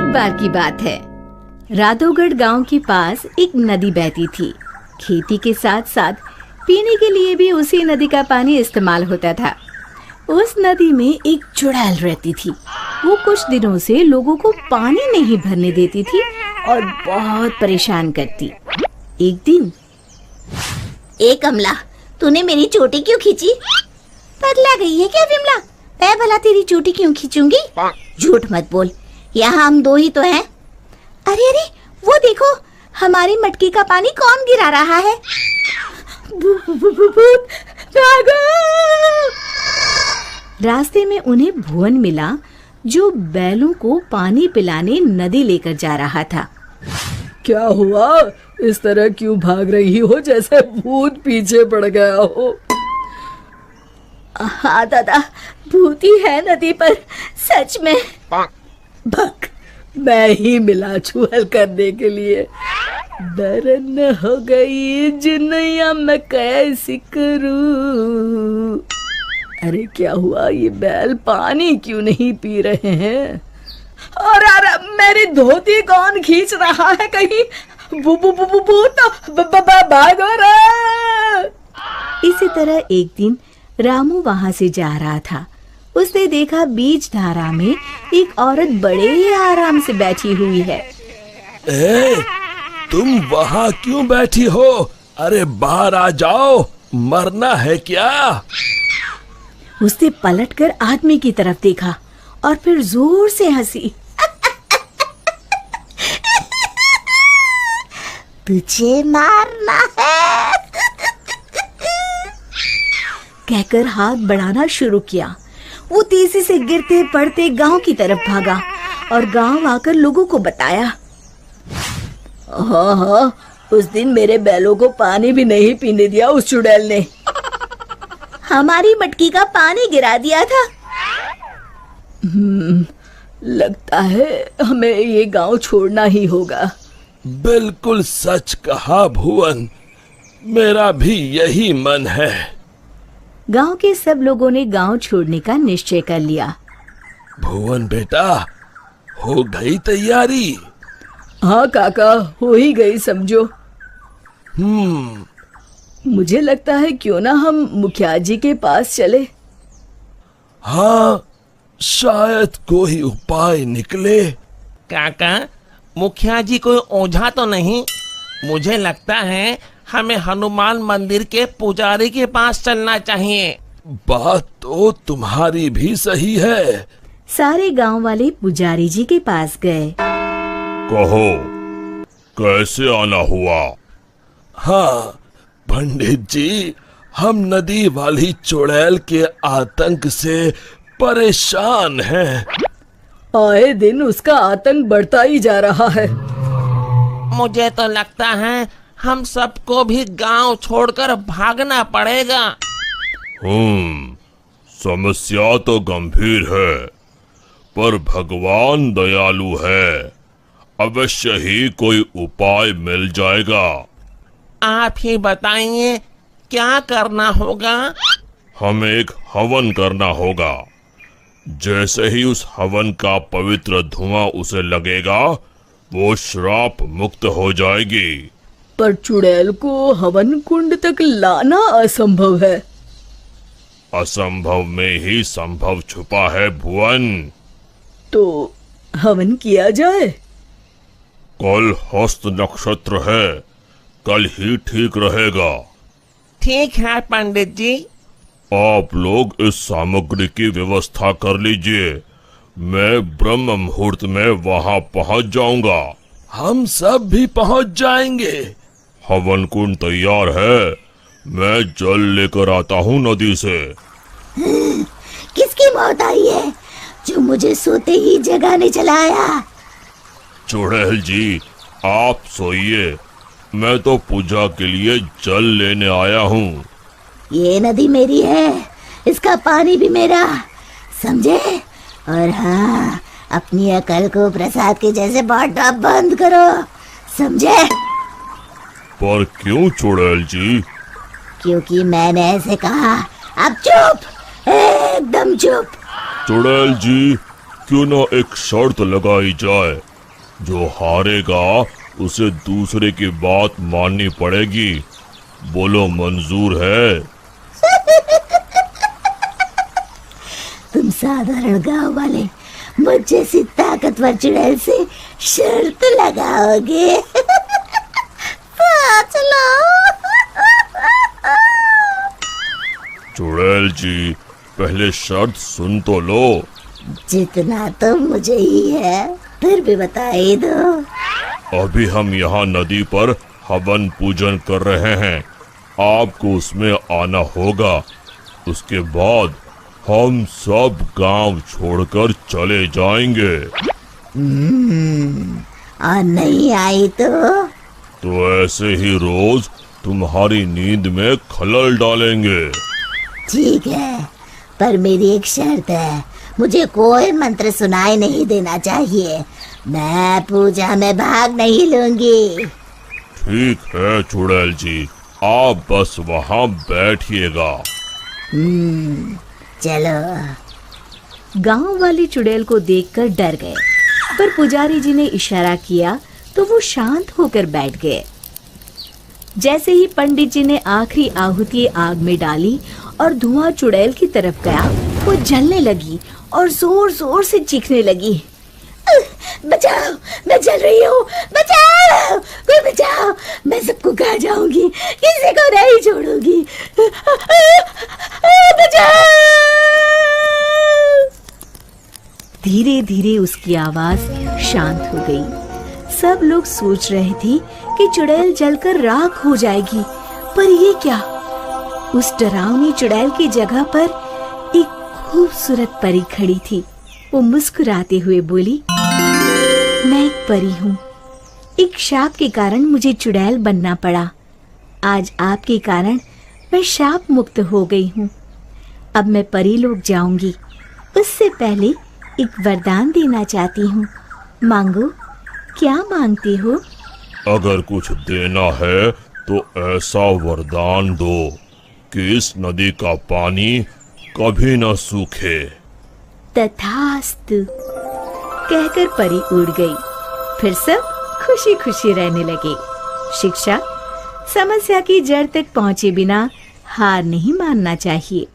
एक बार की बात है। राधोगढ़ गांव के पास एक नदी बहती थी। खेती के साथ साथ पीने के लिए भी उसी नदी का पानी इस्तेमाल होता था। उस नदी में एक चुड़ैल रहती थी। वो कुछ दिनों से लोगों को पानी नहीं भरने देती थी और बहुत परेशान करती। एक दिन, ए कमला, तूने मेरी चोटी क्यों खींची? पगला गई है क्या विमला? मैं भला तेरी चोटी क्यों खींचूंगी? झूठ मत बोल, यहाँ हम दो ही तो हैं। अरे अरे, वो देखो, हमारी मटकी का पानी कौन गिरा रहा है? भूत भागो! रास्ते में उन्हें भुवन मिला, जो बैलों को पानी पिलाने नदी लेकर जा रहा था। क्या हुआ? इस तरह क्यों भाग रही हो जैसे भूत पीछे पड़ गया हो? हाँ दादा, भूत ही है नदी पर, सच में। भग, मैं ही मिला चुहल करने के लिए। दरन हो गई जिन्नैया, मैं कैसी करूं? अरे क्या हुआ? ये बैल पानी क्यों नहीं पी रहे हैं? और अरे मेरी धोती कौन खींच रहा है? कहीं भूत भागो रे! इसी तरह एक दिन रामू वहां से जा रहा था। उसने देखा बीच धारा में एक औरत बड़े ही आराम से बैठी हुई है। तुम वहाँ क्यों बैठी हो? अरे बाहर आ जाओ, मरना है क्या? उसने पलटकर आदमी की तरफ देखा और फिर जोर से हंसी। तुझे मारना है? कहकर हाथ बढ़ाना शुरू किया। वो तेजी से गिरते पड़ते गांव की तरफ भागा और गांव आकर लोगों को बताया। हाँ, उस दिन मेरे बैलों को पानी भी नहीं पीने दिया उस चुड़ैल ने। हमारी मटकी का पानी गिरा दिया था। लगता है हमें ये गांव छोड़ना ही होगा। बिल्कुल सच कहा भुवन, मेरा भी यही मन है। गांव के सब लोगों ने गांव छोड़ने का निश्चय कर लिया। भुवन बेटा, हो गई तैयारी? हाँ काका, हो ही गई समझो। मुझे लगता है क्यों ना हम मुखिया जी के पास चले। हाँ, शायद कोई उपाय निकले। काका, मुखिया जी कोई ओझा तो नहीं? मुझे लगता है हमें हनुमान मंदिर के पुजारी के पास चलना चाहिए। बात तो तुम्हारी भी सही है। सारे गांव वाले पुजारी जी के पास गए। कहो, कैसे आना हुआ? हाँ पंडित जी, हम नदी वाली चुड़ैल के आतंक से परेशान हैं। आए दिन उसका आतंक बढ़ता ही जा रहा है। मुझे तो लगता है हम सबको भी गांव छोड़कर भागना पड़ेगा। समस्या तो गंभीर है, पर भगवान दयालु है। अवश्य ही कोई उपाय मिल जाएगा। आप ही बताइए, क्या करना होगा? हमें एक हवन करना होगा। जैसे ही उस हवन का पवित्र धुआं उसे लगेगा, वो श्राप मुक्त हो जाएगी। पर चुड़ैल को हवन कुंड तक लाना असंभव है। असंभव में ही संभव छुपा है भुवन। तो हवन किया जाए। कल हस्त नक्षत्र है, कल ही ठीक रहेगा। ठीक है पंडित जी। आप लोग इस सामग्री की व्यवस्था कर लीजिए। मैं ब्रह्म मुहूर्त में वहां पहुंच जाऊंगा। हम सब भी पहुंच जाएंगे। हवन कुंड तैयार है, मैं जल लेकर आता हूँ नदी से। किसकी मौत आई है जो मुझे सोते ही जगाने चला आया? चुड़ैल जी, आप सोइए, मैं तो पूजा के लिए जल लेने आया हूँ। ये नदी मेरी है, इसका पानी भी मेरा, समझे? और हाँ, अपनी अकल को प्रसाद के जैसे बांटना बंद करो, समझे? पर क्यों चुड़ैल जी? क्योंकि मैंने ऐसे कहा। अब चुप, एकदम चुप। चुड़ैल जी, क्यों ना एक शर्त लगाई जाए। जो हारेगा उसे दूसरे की बात माननी पड़ेगी। बोलो, मंजूर है? तुम साधारण गांव वाले मुझ जैसी ताकतवर चुड़ैल से शर्त लगाओगे? तो चलो। चुड़ैल जी, पहले शर्त सुन तो लो। जितना तो मुझे ही है, फिर भी बता ही दो। अभी हम यहाँ नदी पर हवन पूजन कर रहे हैं, आपको उसमें आना होगा। उसके बाद हम सब गांव छोड़कर चले जाएंगे। और नहीं आई तो ऐसे ही रोज तुम्हारी नींद में खलल डालेंगे। ठीक है, पर मेरी एक शर्त है, मुझे कोई मंत्र सुनाई नहीं देना चाहिए। मैं पूजा में भाग नहीं लूंगी। ठीक है चुड़ैल जी, आप बस वहाँ बैठिएगा। चलो। गांव वाले चुड़ैल को देखकर डर गए, पर पुजारी जी ने इशारा किया तो वो शांत होकर बैठ गए। जैसे ही पंडित जी ने आखिरी आहुति आग में डाली और धुआं चुड़ैल की तरफ गया, वो जलने लगी और जोर जोर से चीखने लगी। बचाओ, मैं जल रही हूँ, बचाओ, कोई बचाओ, मैं सबको खा जाऊंगी, किसी को नहीं छोड़ूंगी, बचाओ। धीरे धीरे उसकी आवाज शांत हो गई। सब लोग सोच रहे थे कि चुड़ैल जलकर राख हो जाएगी, पर ये क्या? उस डरावनी चुड़ैल की जगह पर एक खूबसूरत परी खड़ी थी। वो मुस्कुराते हुए बोली, मैं एक परी हूँ। एक शाप के कारण मुझे चुड़ैल बनना पड़ा। आज आपके कारण मैं शाप मुक्त हो गई हूँ। अब मैं परी लोग जाऊंगी। उससे पहले एक वरदान देना चाहती हूँ। मांगो, क्या मांगते हो? अगर कुछ देना है तो ऐसा वरदान दो कि इस नदी का पानी कभी न सूखे। तथास्तु, कहकर परी उड़ गई। फिर सब खुशी खुशी रहने लगे। शिक्षा, समस्या की जड़ तक पहुंचे बिना हार नहीं मानना चाहिए।